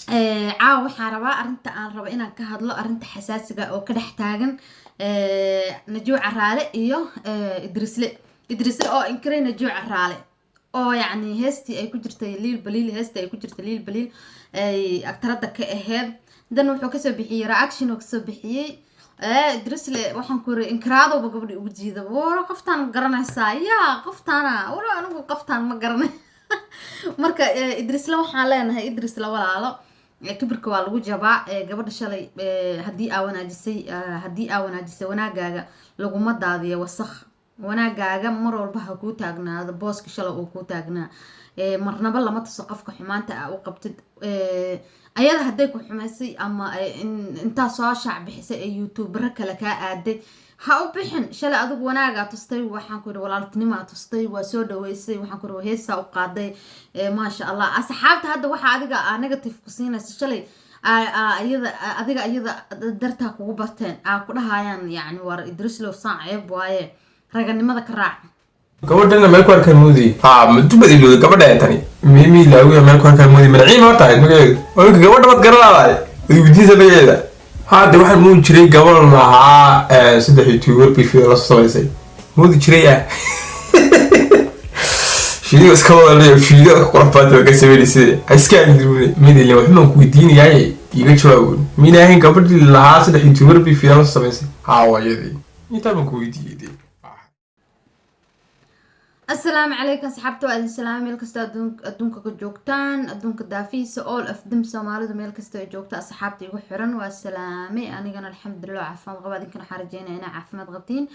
caawa waxaan rabaa arinta aan rabo inaan ka hadlo arinta xasaasiga oo ka dhex taagan Najuu Caraale iyo Idrisle oo inkiray Najuu Caraale oo yacni heestii ay ku jirtay liil baliil ay aktarada ka ahayd dan wuxuu kasoo bixiyay reaction oo kasoo bixiyay Idrisle waxaan ku yiri inkiraado gabadhi ugu jiida wara qoftaan garanaysaa yaa qoftaana wara anigu qoftaan ma garanay marka Idrisle waxaan leenahay Idrisle walaalo kibirka waa lagu jabaa gabadha shalay hadii aa wanaajisay wanaagaaga laguma daadiyo wasakh wanaagaaga mar walba ha ku taagnaado booska shalay oo ku taagnaa marnaba lama taso qofka xumaanta ah u qabtid ayada haday ku xumaysay ama inta soo shaac bixisay ee youtuber kale ka aaday ha u bixin shalay adigu wanaaga tustay waxaan ku yiri walaaltinimo tustay waa soo dhaweysay waxaan ku yiri heesa u qaaday ma sha Allah asxaabta hadda waxa adiga negative ku siinaysa shalay ayada darta kugu barteen ku dhahayaan yani war Idrisle saaciib waaye raganimada ka raac gabadhana meel ku arkaan moodi madubad ilooda gabadha tani mimi laawiya meel ku arkaan moodi malciin horta magaceedu oo gabadha mad garanaay wadiisa bayeeda هذا واحد مو جري قبل معاه سدح يوتيوبر بيفيد لا سويسay مو جري شيء بس كمان فيديو قربات ka sameeyay askaan mid ilaa waxaan ku weydiinayay iga jawaab min ahayn gabadhii lahaa sadax youtuber bيفيد la sameysay haawayadii inta ma ku weydiiyay السلام عليكم أصحابتي وأهلا السلام ميل كستا أدونك كجوكتان أدونك دافيس أول أفدم سومالي ميل كستا جوكتا أصحابتي وحرن والسلامي أنا قنا الحمد لله عفان غبا كنا حارجينا هنا عفمات غبتين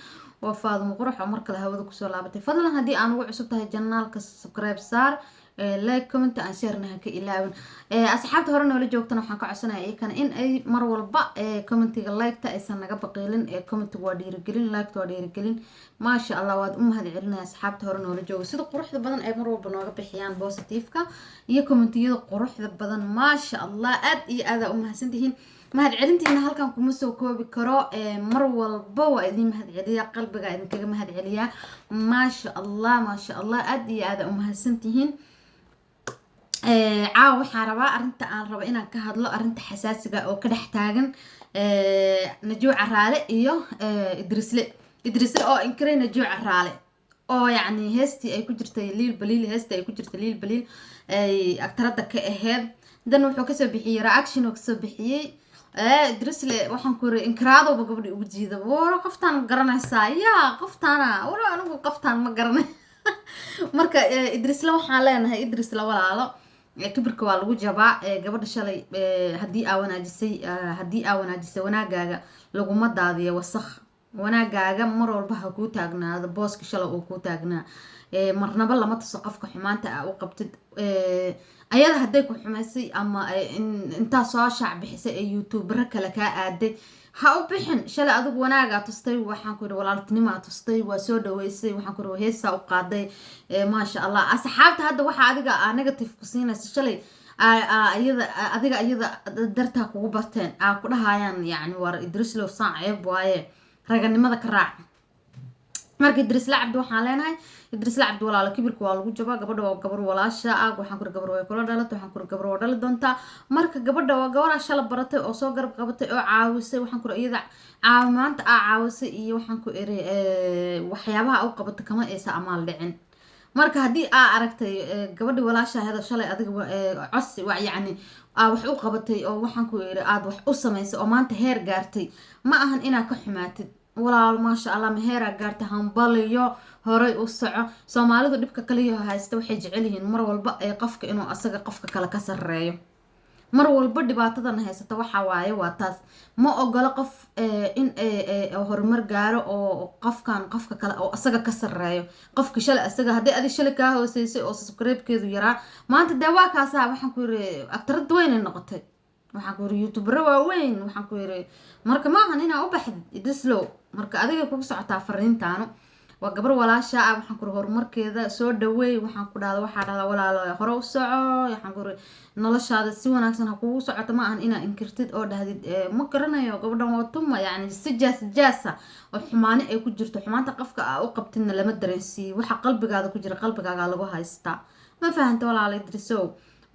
وفاض مقرح ومرك الهوا ذوك سو لابتي فضلا هدي أنا وعصبتها جنال كسبسكرايب صار لايك كومنت aan sheernaha ka ilaawin asxaabta hore noola joogtana waxaan ka codsanayaa in ay mar walba commentiga like-ta aysan naga baqeelin commentiga waa dhiirigelin like-ta waa dhiirigelin ma sha Allah waad u mahad celinaya asxaabta hore noola jooga sida quruxda badan ay mar walba nooga bixiyaan positive-ka iyo commentiyada quruxda badan ma sha Allah aad iyo aad u mahadsantihiin mahad celintiina halkan kuma soo koobi karo mar walba waa idin mahad celiya qalbiga idinkaga mahad celiya ma sha Allah aad iyo aad u mahadsantihiin caawa waxaan rabaa arinta aan rabo inaan ka hadlo arinta xasaasiga oo ka dhex taagan Najuu Caraale iyo Idrisle oo inkiray Najuu Caraale oo yacni heestii ay ku jirtay liil baliil ay aktarada ka ahayd dan wuxuu kasoo bixiyay reaction oo kasoo bixiyay Idrisle waxaan ku yiri inkiraado gabadhi ugu jiida wara qoftaan garanaysaa yaa qoftaana wara anigu qoftaan ma garanay marka Idrisle waxaan leenahay Idrisle walaalo kibirka waa lagu jabaa gabadha shalay hadii aa wanaajisay wanaagaaga laguma daadiyo wasakh wanaagaaga mar walba ha ku taagnaado booska shalay oo ku taagnaa marnaba lama taso qofka xumaanta ah u qabtid ayada haday ku xumaysay ama inta soo shaac bixisay ee youtuber kale ka aaday ha u bixin shalay adigu wanaaga tustay waxaan ku yiri walaaltinimo tustay waa soo dhaweysay waxaan ku yiri heesa u qaaday ma sha Allah asxaabta hadda waxa adiga negative ku siinaysa shalay ayada darta kugu barteen ku dhahayaan yani war Idrisle saaciib waaye raganimada ka raac marka Idrisle Cabdi waxaan leenahay Idrisle Cabdi walaalo kibirka waa lagu jabaa gabadha waa gabar walaasha waxaan ku gabar way kula dhalatay waxaan ku gabar waa dhali doonta marka gabadha waa gabar shala baratay oo soo garab qabatay oo caawisay waxaan ku iyada caawimaanta caawisay iyo waxaan ku iri waxyaabaha uu qabatay kama aysa amaal dhicin marka hadii aa aragtay gabadha walaasha hada shalay adiga codsi waa yani wax u qabatay oo waxaan ku iri aad wax u sameysay oo maanta heer gaartay ma ahan inaa ka xumaatid walaal ma sha Allah meheera gaartay hambaliyo horay u soco Soomaalidu dhibka kaliya haysta waxay jecel yihiin mar walba ay qofka inuu asaga qofka kale ka sareeyo mar walba dhibaatadan haysata waxa waaye waa taas ma ogola qof in horumar gaaro oo qofka kale oo asaga ka sareeyo qofka shalay asaga hadii adi shalay ka hooseysay oo subscribe-keedu yaraa maanta dawaa kaasa waxaan ku yiri aktarad weyn noqotay waxaan ku yiri youtuber waaweyn waxaan ku yiri marka ma ahan inaa u baxid Idrisle marka adiga ku socotaa fariintaano waa gabar walaasha waxaan ku horumarkeeda soo dhaweey waxaan ku dhahdo waxa dhala walaalo hore u soco waxaan ku noloshaada si wanaagsan ha kugu socoto ma ahan inaa inkirtid oo dhahdid ma garanayo gabadhan waa tuma yani si jaasa oo xumaani ay ku jirto xumaanta qofka u qabtidna lama dareensiyo waxa qalbigaada ku jira qalbigaaga lagu haystaa ma fahanta walaalo Idrisle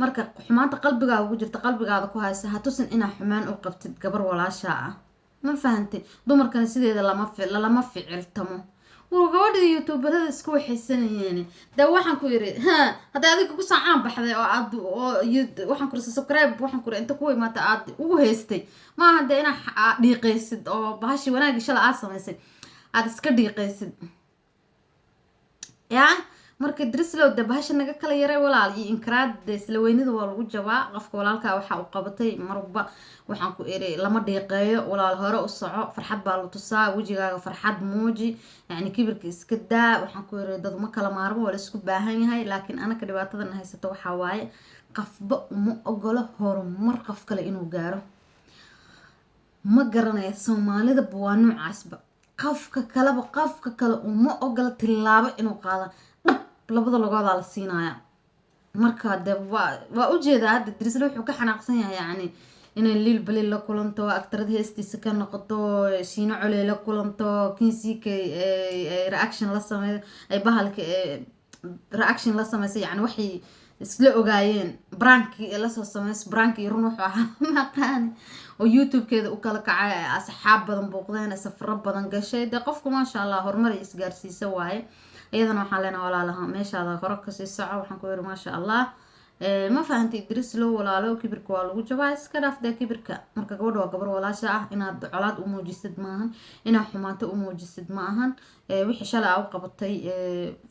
marka xumaanta qalbigaaga ugu jirta qalbigaada ku haysa ha tusin inaa xumaan u qabtid gabar walaasha ah ma fahantay dumarkana sideeda lama ficiltamo gabadha youtuberada isku waxaysanayeen da waxaan ku yiri hadda adiga ku sacaan baxday oo aad waxaan ku subscribe waxaan ku inta ku imaata aad ugu heystay ma hadda ina dhiiqaysid oo bahashi wanaagi shala aad samaysay aad iska dhiiqaysid yaa marka Idrislow da bahasha naga kala yaray walaal iyo inkraad isla weynida waa lagu jabaa qofka walaalka waxa uu qabatay marba waxaan ku iri lama dhiiqeeyo walaal hore u soco farxad baa la tusaa wajigaaga farxad muuji yani kibirka iska daa waxaan ku iri dad ma kala maarmo wala isku baahan yahay laakiin anaka dhibaatadan haysato waxa waaye qafba uma ogolo horumar qof kale inuu gaaro ma garanayo Soomaalida waa noocaasba qofka kale uma ogolo tilaabo inuu qaado labada lugooda la siinaya marka de waa u jeedaa hadda Idrislow wuxuu ka xanaaqsan yahay yani inay liil bali la kulanto aktarada heestiisa ka noqoto shiino cole la kulanto kinsiika reaction la sameeyo ay bahalka reaction la sameeyo yani waxay isla ogaayeen branki la soo sameeyo branki run wuxuu ahaa maqaan oo YouTube-keeda u kala kacay asxaab badan booqdeen safar badan gashay de qofku ma sha Allah horumar isgaarsiisa waaye iyadana waxaan leenahay walaalaha meeshaada hore ka sii soco waxaan ku yiri ma sha Allah ma fahantay Idrislow walaalo kibirka waa lagu jabaa iska dhaafday kibirka marka gabadha waa gabar walaasha ah inaad colaad u muujisid maahan inaad xumaanto u muujisid maahan wixii shalay u qabatay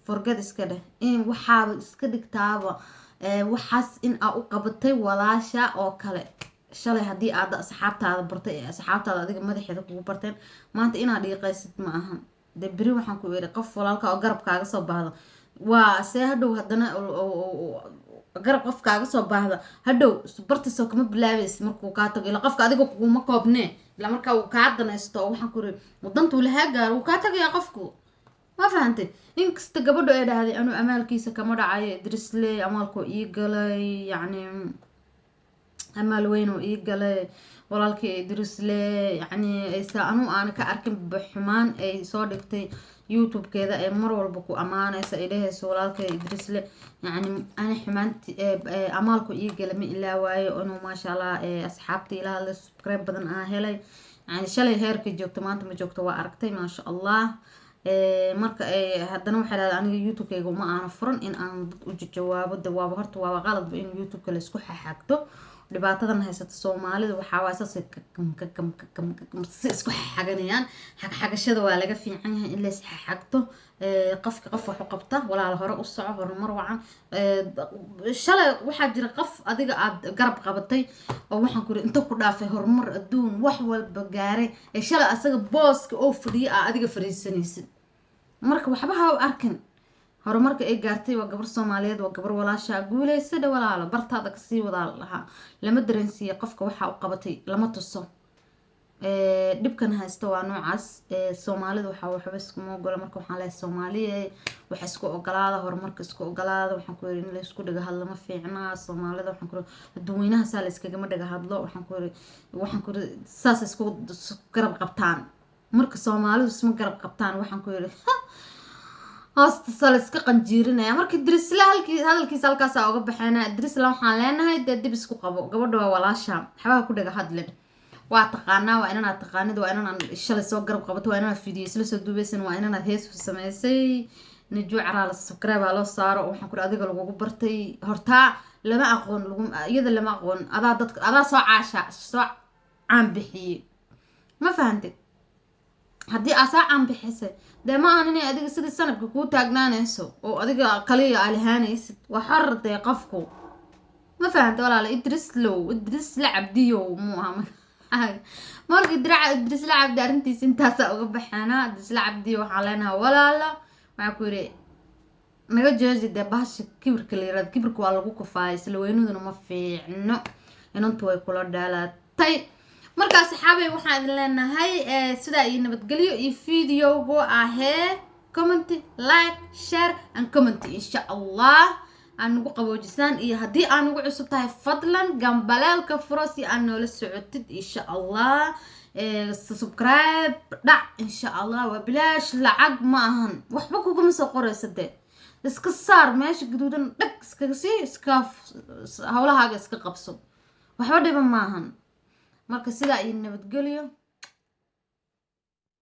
forget iska dheh in waxaad iska dhigtaaba waxaas in aad u qabatay walaasha oo kale shalay hadii aad asxaabtaada bartay asxaabtaada adiga madaxeeda kugu barteen maanta inaad dhiiqaysid maahan debri waxaan ku iri qof walaalka oo garabkaaga soo baahdo waa see hadhow haddana garab qof kaaga soo baahdo hadhow bartiisoo kama bilaabaysid markuu kaa tago ila qofka adiga kuma koobnee ila markaa uu kaa danaysto waxaan ku iri wadantuu lahaa gaaro uu kaa tagayaa qofku ma fahantay inkasta gabadho ay dhahday anuu amaalkiisa kama dhacayo Idrislow amaalkoo ii galay yacni amaal weyn oo ii galay walaalkii Idrislow yani aysa anu aan ka arkin xumaan ay soo dhigtay YouTube-keeda ee mar walba ku amaanaysa ilaahay walaalkii Idrislow yani ana xumaanti amaalku ii galay ma ilaa waayo inuu ma sha Allah asxaabta ilaaha la subscribe badan aan helay yani shalay heerka joogto maanta ma joogto waa aragtay ma sha Allah marka haddana waxay leedahay aniga YouTube-kayga ma aan furan in aan dad u jawaabo dawaabo horta waa qalad in YouTube-ka la isku xaxagto dhibaatadan haysata Soomaalida waxa waa saas si isku xaganayaan xagashada waa laga fiican yahay in la is xagto qofka qof wax u qabta walaal hore u soco horumar wacan shalay waxa jira qof adiga aad garab qabatay oo waxaan ku inta ku dhaafay horumar adduun wax walba gaaray shalay asaga booska oo fadhiya adiga fariisanaysid marka waxba ha u arkin horumarka ay gaartay waa gabar Soomaaliyeed waa gabar walaasha guuleysada walaalo bartaada ka sii wada laha lama dareensiyo qofka waxa uu qabatay lama tuso dhibkan haysto waa noocaas Soomaalida waxa waxba isku ogol marka waxaan leeyahay Soomaaliye waxa isku ogolaada horumarka isku ogolaada waxaan ku yiri in la isku dhiga hadal ma fiicna Soomaalida waxaan ku dadweynaha saal iskaga ma dhiga hadlo waxaan ku saas isku garab qabtaan marka Soomaalidu isma garab qabtaan waxaan ku yiri hoosta saliska qanjiirinaya marka Idrislow hadalkiisa halkaas uga baxayna Idrislow waxaan leenahay dib isku qabo gabadha waa walaasha waxba ku dhiga hadleen waa taqaanaa waa inaad taqaanid waa inaad shalay soo garab qabato waa inaad video isla soo duubeysan waa inaad hees sameysay نجوع على السكراب على صار وحن كل أذيك اللي قبرتي هرتا لما أقون لقوم يذا لما أقون هذا صاع عشاء صاع عم بحي ما فهمت هدي أصاع عم بحسه ده ما أنا أذيك سد السنة بكون تاجنا نسو وأذيك قليل على هانيس وحر تيقفكو ما فهمت ولا لا إدرس لعب ديو مو هم مرق إدرس لعب دارنتي سنتاسا وقبحنا إدرس لعب ديو حالنا ولا لا معكوري naga jooji de bahasha kibirka leeyahay kibirku waa lagu kufay isla weynuduna ma fiicno inantu way kula dhaalatay marka saxaabay waxaan idin leenahay sida ay nabadgeliyo iyo video-go ahee comment like share and comment insha Allah aan ugu qaboojisaan iyo hadii aan ugu cusub tahay fadlan gambalaalka furo si aan noola socotid insha Allah subscribe dhac insha Allah waa bilaash lacag ma ahan waxba kugu ma soo qoraysadee iska saar meesha gaduudan dhag iskaga sii iska hawlahaaga iska qabso waxba dhiba maahan marka sidaa iyo nabadgelyo